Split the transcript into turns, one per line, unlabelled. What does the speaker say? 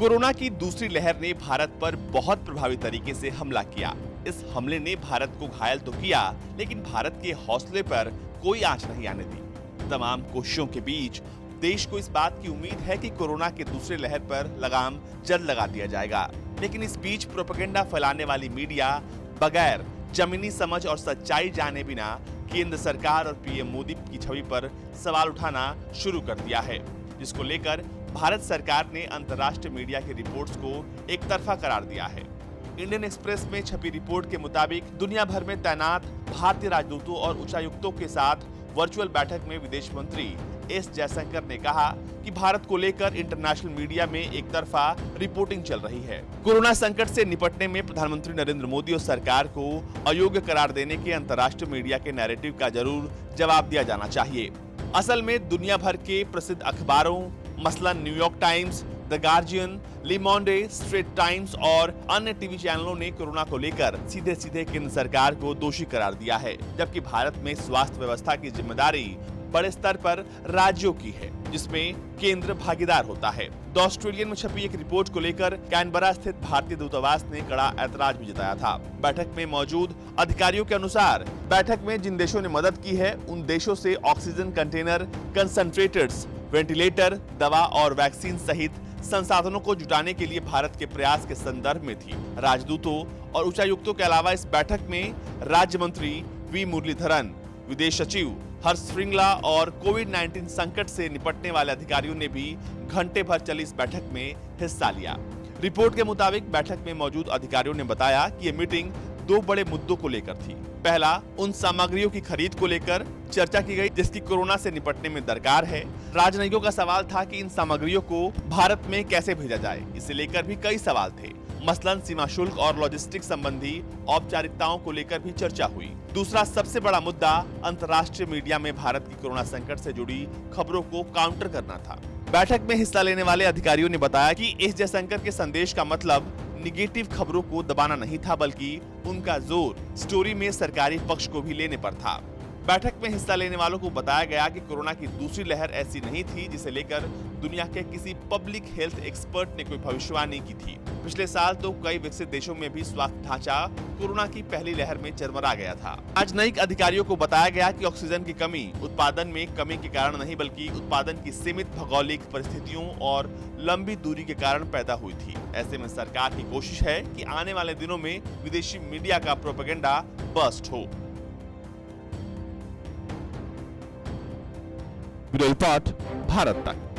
Corona की दूसरी लहर ने भारत पर बहुत प्रभावी तरीके से हमला किया। इस हमले ने भारत को घायल तो किया, लेकिन भारत के हौसले पर कोई आंच नहीं आने दी। तमाम कोशिशों के बीच देश को इस बात की उम्मीद है कि कोरोना के दूसरे लहर पर लगाम जल्द लगा दिया जाएगा, लेकिन इस बीच प्रोपेगेंडा फैलाने वाली मीडिया बगैर जमीनी समझ और सच्चाई जाने बिना केंद्र सरकार और पीएम मोदी की छवि पर सवाल उठाना शुरू कर दिया है, जिसको लेकर भारत सरकार ने अंतर्राष्ट्रीय मीडिया की रिपोर्ट्स को एक तरफा करार दिया है। इंडियन एक्सप्रेस में छपी रिपोर्ट के मुताबिक दुनिया भर में तैनात भारतीय राजदूतों और उच्चायुक्तों के साथ वर्चुअल बैठक में विदेश मंत्री एस जयशंकर ने कहा कि भारत को लेकर इंटरनेशनल मीडिया में एक तरफा रिपोर्टिंग चल रही है। कोरोना संकट से निपटने में प्रधानमंत्री नरेंद्र मोदी और सरकार को अयोग्य करार देने के अंतर्राष्ट्रीय मीडिया के नैरेटिव का जरूर जवाब दिया जाना चाहिए। असल में दुनिया भर के प्रसिद्ध अखबारों मसलन New York Times, The Guardian, Le Monde, Strait Times और अन्य टीवी चैनलों ने कोरोना को लेकर सीधे सीधे केंद्र सरकार को दोषी करार दिया है, जबकि भारत में स्वास्थ्य व्यवस्था की जिम्मेदारी बड़े स्तर पर राज्यों की है, जिसमें केंद्र भागीदार होता है। द ऑस्ट्रेलियन में छपी एक रिपोर्ट को लेकर कैनबरा स्थित भारतीय दूतावास ने कड़ा ऐतराज भी जताया था। बैठक में मौजूद अधिकारियों के अनुसार बैठक में जिन देशों ने मदद की है, उन देशों से ऑक्सीजन कंटेनर, कंसंट्रेटर्स, वेंटिलेटर, दवा और वैक्सीन सहित संसाधनों को जुटाने के लिए भारत के प्रयास के संदर्भ में थी। राजदूतों और उच्चायुक्तों के अलावा इस बैठक में राज्य मंत्री वी मुरलीधरन, विदेश सचिव हर्ष श्रृंगला और कोविड-19 संकट से निपटने वाले अधिकारियों ने भी घंटे भर चली इस बैठक में हिस्सा लिया। रिपोर्ट के मुताबिक बैठक में मौजूद अधिकारियों ने बताया कि ये मीटिंग दो बड़े मुद्दों को लेकर थी। पहला, उन सामग्रियों की खरीद को लेकर चर्चा की गई जिसकी कोरोना से निपटने में दरकार है। राजनयिकों का सवाल था कि इन सामग्रियों को भारत में कैसे भेजा जाए, इसे लेकर भी कई सवाल थे। मसलन सीमा शुल्क और लॉजिस्टिक संबंधी औपचारिकताओं को लेकर भी चर्चा हुई। दूसरा सबसे बड़ा मुद्दा अंतर्राष्ट्रीय मीडिया में भारत की कोरोना संकट से जुड़ी खबरों को काउंटर करना था। बैठक में हिस्सा लेने वाले अधिकारियों ने बताया कि एस जयशंकर के संदेश का मतलब निगेटिव खबरों को दबाना नहीं था, बल्कि उनका जोर स्टोरी में सरकारी पक्ष को भी लेने पर था। बैठक में हिस्सा लेने वालों को बताया गया कि कोरोना की दूसरी लहर ऐसी नहीं थी जिसे लेकर दुनिया के किसी पब्लिक हेल्थ एक्सपर्ट ने कोई भविष्यवाणी की थी। पिछले साल तो कई विकसित देशों में भी स्वास्थ्य ढांचा कोरोना की पहली लहर में चरमरा गया था। राजनयिक अधिकारियों को बताया गया कि ऑक्सीजन की कमी उत्पादन में कमी के कारण नहीं, बल्कि उत्पादन की सीमित भौगोलिक परिस्थितियों और लंबी दूरी के कारण पैदा हुई थी। ऐसे में सरकार की कोशिश है कि आने वाले दिनों में विदेशी मीडिया का प्रोपेगेंडा बस्ट हो। ब्यूरो रिपोर्ट, भारत तक।